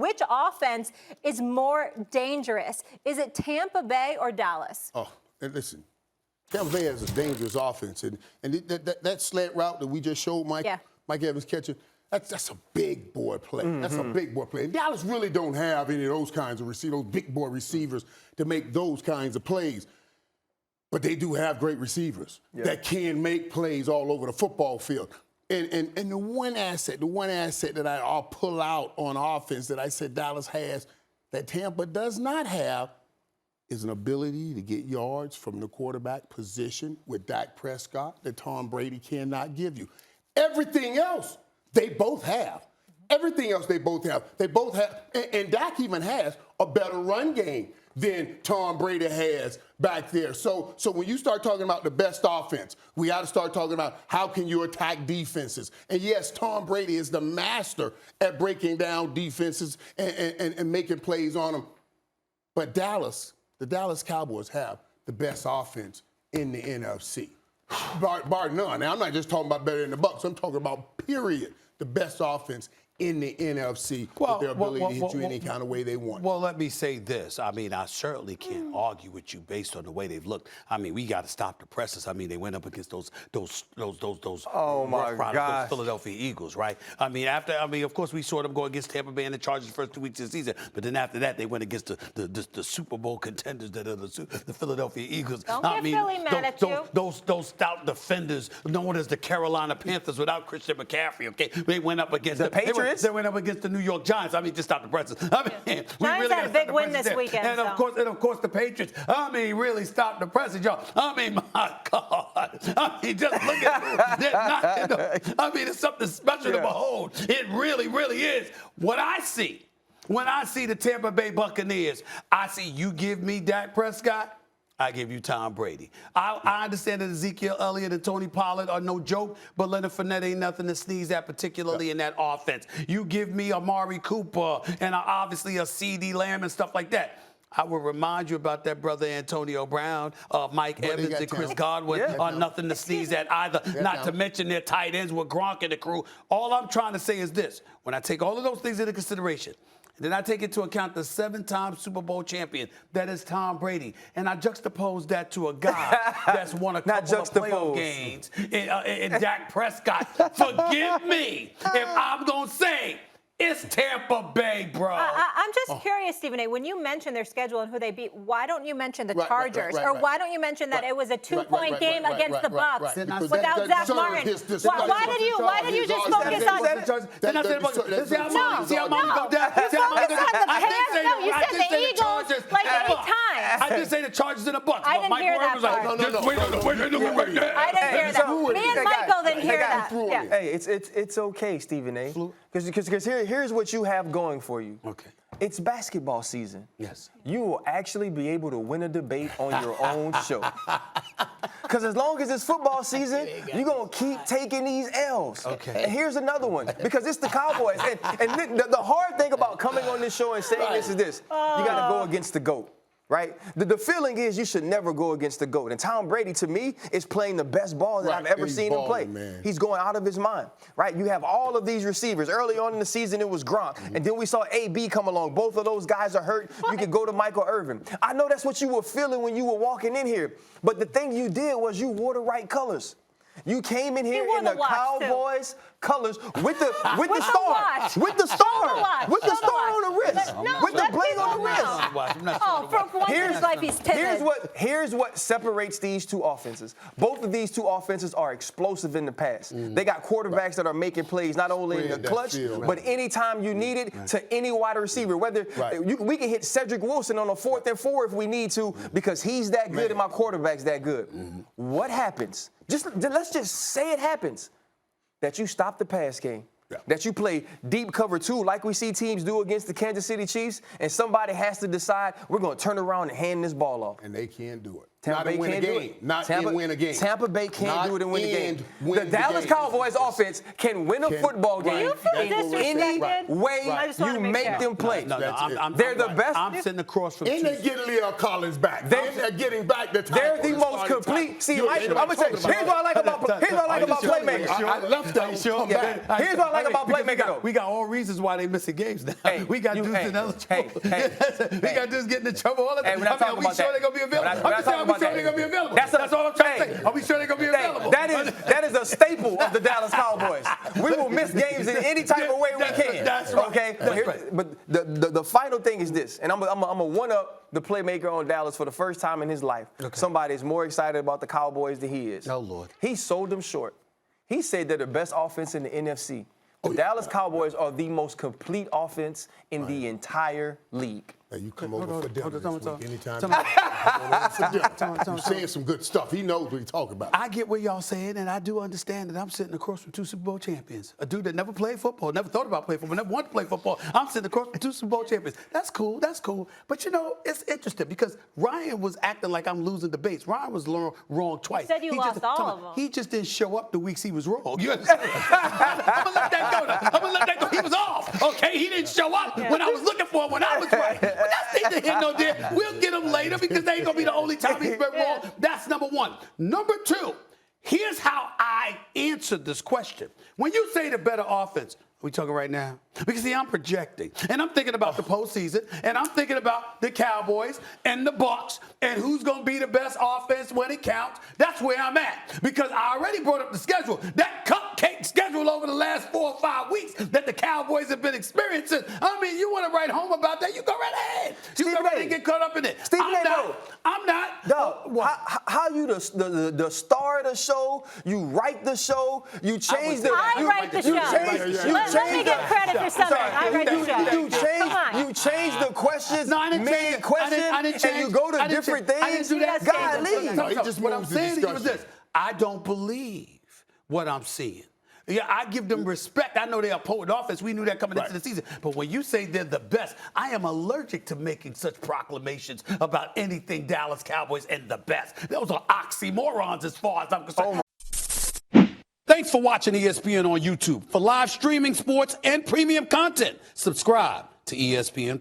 which offense is more dangerous? Is it Tampa Bay or Dallas? Oh, and listen, Tampa Bay has a dangerous offense. And that slant route that we just showed Mike Evans catching, that's a big boy play. Mm-hmm. That's a big boy play. And Dallas really don't have any of those kinds of receivers, those big boy receivers to make those kinds of plays. But they do have great receivers that can make plays all over the football field. And the one asset that I'll pull out on offense that I said Dallas has that Tampa does not have is an ability to get yards from the quarterback position with Dak Prescott that Tom Brady cannot give you. Everything else, they both have. Everything else they both have. They both have, and Dak even has a better run game than Tom Brady has back there. So when you start talking about the best offense, we got to start talking about how can you attack defenses. And yes, Tom Brady is the master at breaking down defenses and making plays on them. But the Dallas Cowboys have the best offense in the NFC. Bar none. Now, I'm not just talking about better than the Bucs. I'm talking about, period, the best offense in the NFC with their ability to hit you any kind of way they want. Well, let me say this. I mean, I certainly can't argue with you based on the way they've looked. I mean, we got to stop the presses. I mean, they went up against those oh my God, Philadelphia Eagles, right? I mean, of course, we saw them go against Tampa Bay and the Chargers the first 2 weeks of the season, but then after that, they went against the Super Bowl contenders that are the Philadelphia Eagles. Don't get Philly mad at you. Those stout defenders known as the Carolina Panthers without Christian McCaffrey. Okay, they went up against the Patriots. They went up against the New York Giants. I mean, just stop the presses. I mean, we Giants really had a big win this weekend. And of course, the Patriots. I mean, really stop the presses, y'all. I mean, my God. I mean, just look at them. I mean, it's something special to behold. It really, really is. What I see when I see the Tampa Bay Buccaneers, I see you give me Dak Prescott, I give you Tom Brady. I understand that Ezekiel Elliott and Tony Pollard are no joke, but Leonard Fournette ain't nothing to sneeze at, particularly in that offense. You give me Amari Cooper and obviously a CD Lamb and stuff like that. I will remind you about that brother Antonio Brown, Mike Evans, and Chris Godwin are nothing to sneeze at either, not to mention their tight ends with Gronk and the crew. All I'm trying to say is this. When I take all of those things into consideration, then I take into account the 7-time Super Bowl champion, that is Tom Brady. And I juxtapose that to a guy that's won a couple of playoff games in Dak Prescott. Forgive me if I'm going to say it's Tampa Bay, bro. I'm just curious, Stephen A., when you mention their schedule and who they beat, why don't you mention the Chargers? Or why don't you mention that it was a 2-point game against the Bucs without Zach Martin? Why did you just focus on the Eagles like 8 times? I didn't say the Chargers and the Bucs. I didn't hear that part. I didn't hear that. Me and Michael didn't hear that. Hey, it's okay, Stephen A. Because here's what you have going for you. Okay. It's basketball season. Yes. You will actually be able to win a debate on your own show. Because as long as it's football season, you're going to keep taking these L's. Okay. And here's another one, because it's the Cowboys. And the hard thing about coming on this show and saying this is this. You got to go against the GOAT. Right? The feeling is you should never go against the GOAT. And Tom Brady, to me, is playing the best ball that I've ever seen him play. Man. He's going out of his mind, right? You have all of these receivers. Early on in the season, it was Gronk. And then we saw AB come along. Both of those guys are hurt. You could go to Michael Irvin. I know that's what you were feeling when you were walking in here. But the thing you did was you wore the right colors. You came in here in the Cowboys colors with the star. With the star on the wrist. With the bling on the wrist. Here's what separates these two offenses. Both of these two offenses are explosive in the pass. They got quarterbacks that are making plays not only in the clutch, but anytime you need it to any wide receiver. Whether we can hit Cedric Wilson on a 4th and 4 if we need to, because he's that good and my quarterback's that good. What happens? Let's just say it happens that you stop the pass game, that you play deep cover 2 like we see teams do against the Kansas City Chiefs, and somebody has to decide we're going to turn around and hand this ball off. And they can't do it. Tampa Bay win a can't do game. it. Not in win a game. Tampa Bay can't do it and win a game. The Dallas Cowboys offense can win a football game. You feel any disrespected? way you make them play. They're the best. I'm sitting across from. And they're getting Leo Collins back. They're getting back the time. They're the most complete. See, I'm gonna say, here's what I like about playmakers. I love that. Come back. Here's what I like about playmakers. We got all reasons why they missing games now. We got dudes in other trouble. We got dudes getting in trouble all the time. Are we sure they're gonna be available? I'm just saying, are we sure they're gonna be available? That's all I'm trying to say. Are we sure they're gonna be available? That is a staple of the Dallas Cowboys. We will miss games in any type of way we can. That's right. Okay. But the final thing is this, and I'm gonna one up the playmaker on Dallas for the first time in his life. Somebody is more excited about the Cowboys than he is. Oh Lord. He sold them short. He said they're the best offense in the NFC. The Dallas Cowboys are the most complete offense in the entire league. Now you come over for dinner this week anytime. You're saying some good stuff. He knows what he's talking about. I get what y'all saying, and I do understand that I'm sitting across from 2 Super Bowl champions. A dude that never played football, never thought about playing football, never wanted to play football. I'm sitting across from 2 Super Bowl champions. That's cool. That's cool. But, you know, it's interesting because Ryan was acting like I'm losing debates. Ryan was wrong twice. You said you lost all of them. He just didn't show up the weeks he was wrong. You understand? I'm going to let that go now. I'm going to let that go. He was off. Okay? He didn't show up when I was looking for him when I was right. But that's neither here nor there. We'll get him later because they ain't going to be the only time he's been wrong. That's number one. Number two, here's how I answered this question. When you say the better offense, are we talking right now? Because, see, I'm projecting. And I'm thinking about the postseason. And I'm thinking about the Cowboys and the Bucs and who's going to be the best offense when it counts. That's where I'm at. Because I already brought up the schedule. That cupcake schedule over the last 4 or 5 weeks that the Cowboys have been experiencing. I mean, you want to write home about that, you go right ahead. You go right ahead and get caught up in it. I'm not. Dog, how you the star of the show, you write the show, you change the... I write the show. Let me get credit for something. I write the show. You change the questions mid-question, and you go to different things. I didn't do that. Golly. What I'm saying to you is this. I don't believe what I'm seeing. Yeah, I give them respect. I know they're a potent offense. We knew that coming into the season. But when you say they're the best, I am allergic to making such proclamations about anything Dallas Cowboys and the best. Those are oxymorons as far as I'm concerned. Thanks for watching ESPN on YouTube. For live streaming, sports, and premium content, subscribe to ESPN+.